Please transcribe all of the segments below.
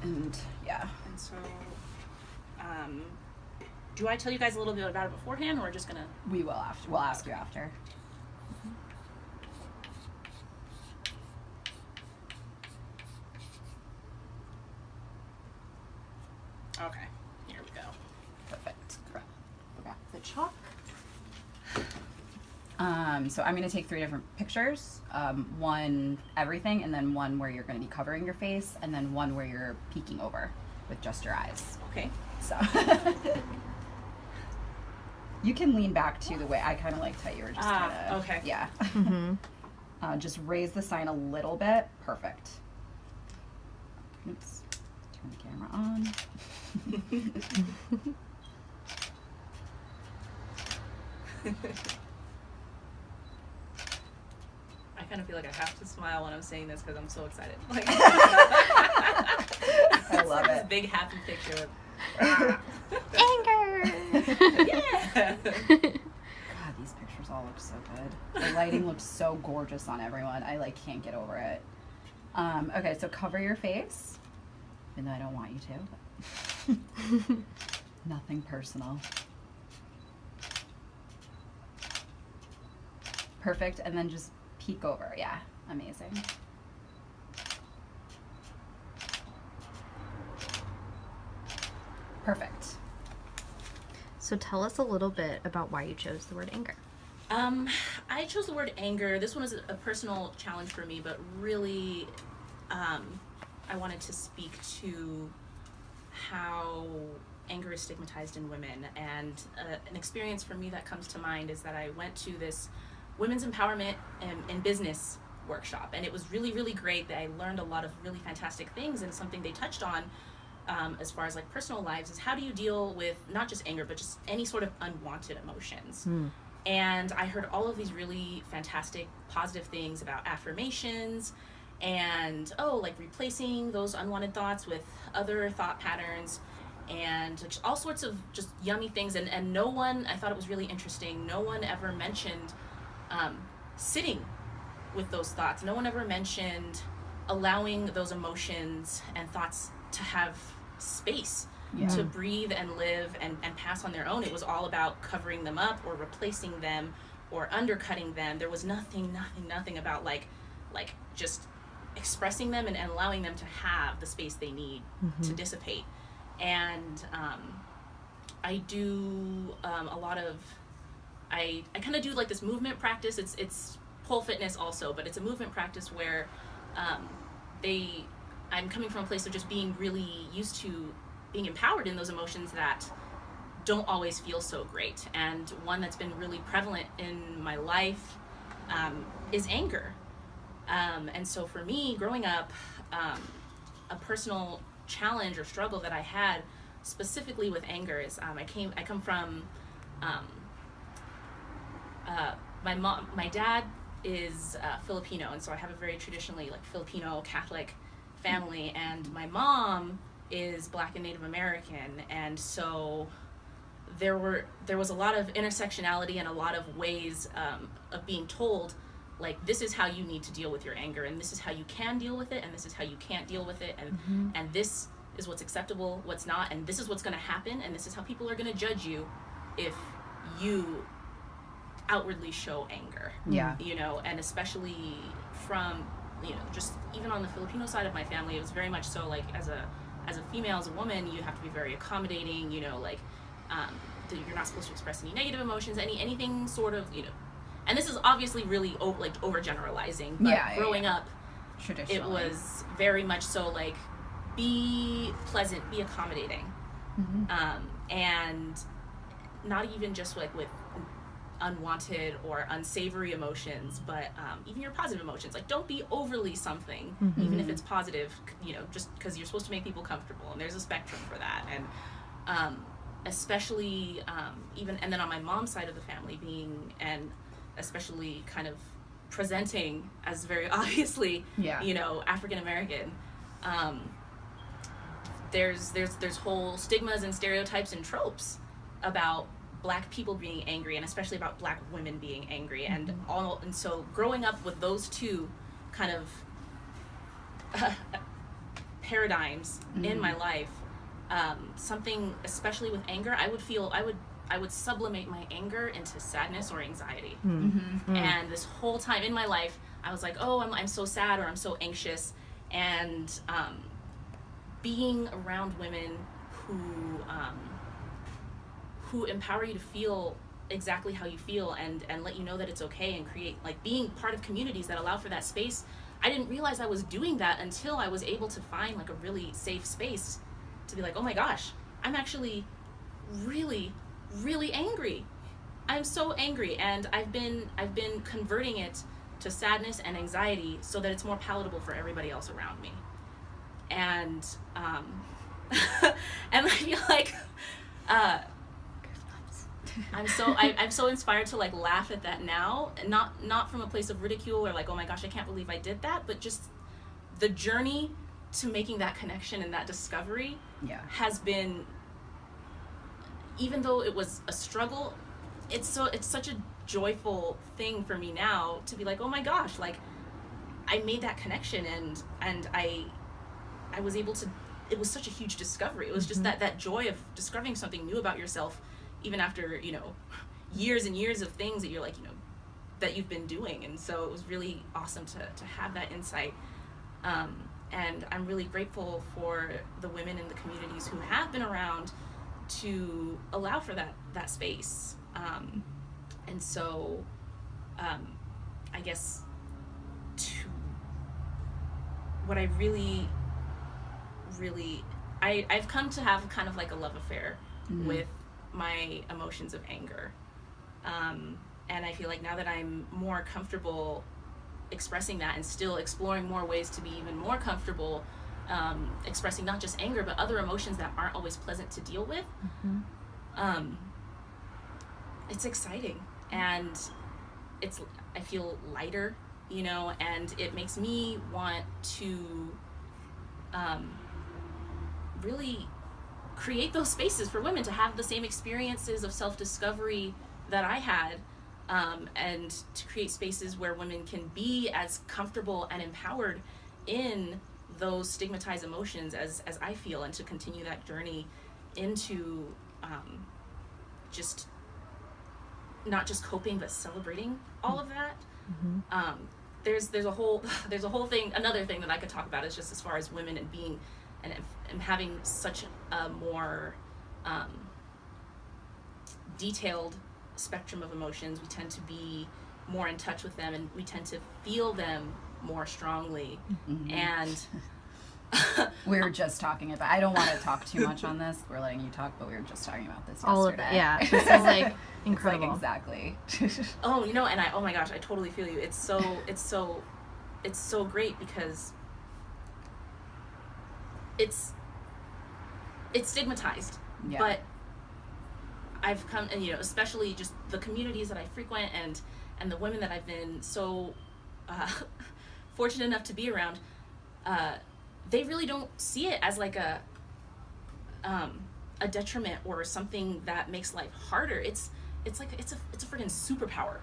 And yeah. And so, do I tell you guys a little bit about it beforehand, or we're just gonna? We will after. We'll ask you after. Okay, here we go. Perfect. Grab the chalk. So I'm going to take 3 different pictures. One everything, and then one where you're going to be covering your face, and then one where you're peeking over with just your eyes. Okay. So you can lean back to the way I kind of liked how you were just kind of. Okay. Yeah. Mm-hmm. Just raise the sign a little bit. Perfect. Oops. Turn the camera on. I kind of feel like I have to smile when I'm saying this because I'm so excited. Like, I love this it. big happy picture with Anger! yeah. God, these pictures all look so good. The lighting looks so gorgeous on everyone. I like can't get over it. Okay, so cover your face. Even though I don't want you to. Nothing personal. Perfect, and then just peek over. Yeah, amazing. Perfect. So tell us a little bit about why you chose the word anger. I chose the word anger. This one was a personal challenge for me, but really, I wanted to speak to how anger is stigmatized in women. And an experience for me that comes to mind is that I went to this women's empowerment and business workshop, and it was really, really great. That I learned a lot of really fantastic things, and something they touched on as far as like personal lives is how do you deal with not just anger, but just any sort of unwanted emotions. And I heard all of these really fantastic positive things about affirmations and like replacing those unwanted thoughts with other thought patterns and just all sorts of just yummy things. And no one, I thought it was really interesting, no one ever mentioned sitting with those thoughts. No one ever mentioned allowing those emotions and thoughts to have space to breathe and live and pass on their own. It was all about covering them up or replacing them or undercutting them. There was nothing about like just expressing them and allowing them to have the space they need to dissipate. And I do a lot of, I kind of do like this movement practice. It's pole fitness also, but it's a movement practice where I'm coming from a place of just being really used to being empowered in those emotions that don't always feel so great. And one that's been really prevalent in my life is anger. And so for me, growing up, a personal challenge or struggle that I had specifically with anger is I come from my dad is Filipino, and so I have a very traditionally like Filipino Catholic family, and my mom is Black and Native American, and so there was a lot of intersectionality and a lot of ways of being told like this is how you need to deal with your anger, and this is how you can deal with it, and this is how you can't deal with it, and this is what's acceptable, what's not, and this is what's going to happen, and this is how people are going to judge you if you outwardly show anger. You know, and especially from, you know, just even on the Filipino side of my family, it was very much so like as a female, as a woman, you have to be very accommodating, you know, like you're not supposed to express any negative emotions, anything sort of, you know. And this is obviously really overgeneralizing, but growing up, it was very much so like be pleasant, be accommodating, and not even just like with unwanted or unsavory emotions, but even your positive emotions. Like don't be overly something, even if it's positive, you know, just because you're supposed to make people comfortable, and there's a spectrum for that. And especially even, and then on my mom's side of the family being, and especially kind of presenting as very obviously, you know, African American, there's whole stigmas and stereotypes and tropes about Black people being angry, and especially about Black women being angry, and so growing up with those two kind of paradigms in my life, something, especially with anger, I would sublimate my anger into sadness or anxiety. And this whole time in my life, I was like, oh, I'm so sad, or I'm so anxious. And being around women who empower you to feel exactly how you feel, and let you know that it's okay, and create, like, being part of communities that allow for that space. I didn't realize I was doing that until I was able to find, like, a really safe space to be like, oh my gosh, I'm actually really, really angry. I'm so angry, and I've been converting it to sadness and anxiety so that it's more palatable for everybody else around me. And and I feel like I'm so inspired to, like, laugh at that now, and not from a place of ridicule or like, oh my gosh, I can't believe I did that, but just the journey to making that connection and that discovery has been, even though it was a struggle, it's such a joyful thing for me now to be like, oh my gosh, like, I made that connection, and I was able to, it was such a huge discovery. It was just that joy of discovering something new about yourself, even after, years and years of things that you're like, that you've been doing. And so it was really awesome to have that insight. And I'm really grateful for the women in the communities who have been around to allow for that space. And so, I guess, what I really, I've come to have kind of like a love affair with my emotions of anger. And I feel like now that I'm more comfortable expressing that, and still exploring more ways to be even more comfortable expressing not just anger, but other emotions that aren't always pleasant to deal with, it's exciting. And I feel lighter, and it makes me want to really create those spaces for women to have the same experiences of self-discovery that I had, and to create spaces where women can be as comfortable and empowered in those stigmatized emotions as I feel, and to continue that journey into just not just coping, but celebrating all of that. There's a whole thing, another thing that I could talk about is just as far as women and being and having such a more detailed spectrum of emotions. We tend to be more in touch with them, and we tend to feel them more strongly. And we were just talking about, I don't want to talk too much on this, we're letting you talk, but we were just talking about this all yesterday. of it, yeah. This is like incredible. It's like, exactly. And oh my gosh, I totally feel you. It's so great, because it's stigmatized, but I've come, and especially just the communities that I frequent and the women that I've been so fortunate enough to be around, they really don't see it as like a detriment or something that makes life harder. It's like it's a freaking superpower.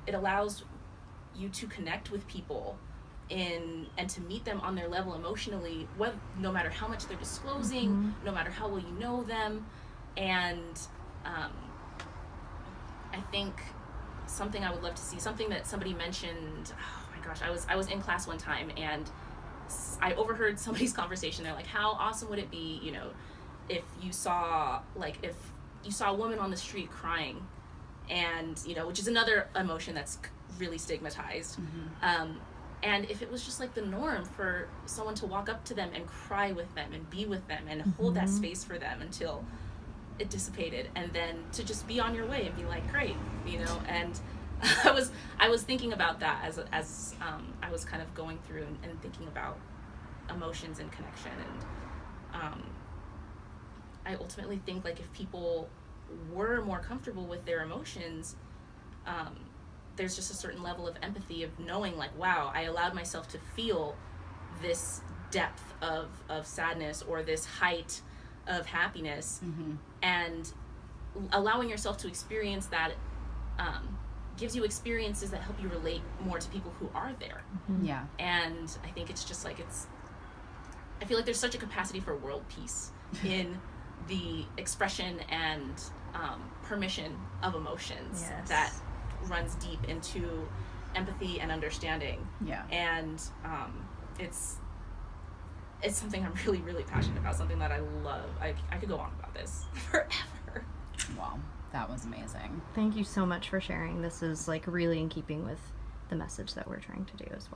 It allows you to connect with people and to meet them on their level emotionally, no matter how much they're disclosing, no matter how well you know them. And I think something I would love to see, something that somebody mentioned, oh my gosh, I was in class one time, and I overheard somebody's conversation. They're like, how awesome would it be, if you saw a woman on the street crying, and which is another emotion that's really stigmatized, and if it was just like the norm for someone to walk up to them and cry with them and be with them and hold that space for them until it dissipated, and then to just be on your way and be like, great, and I was thinking about that as I was kind of going through and thinking about emotions and connection, and I ultimately think, like, if people were more comfortable with their emotions, there's just a certain level of empathy of knowing, like, wow, I allowed myself to feel this depth of sadness or this height of happiness, and allowing yourself to experience that gives you experiences that help you relate more to people who are there. And I think it's just like, I feel like there's such a capacity for world peace in the expression and permission of emotions Yes. that runs deep into empathy and understanding. Yeah. And it's something I'm really, really passionate about, something that I love. I could go on about this forever. Wow, that was amazing. Thank you so much for sharing. This is like really in keeping with the message that we're trying to do as well.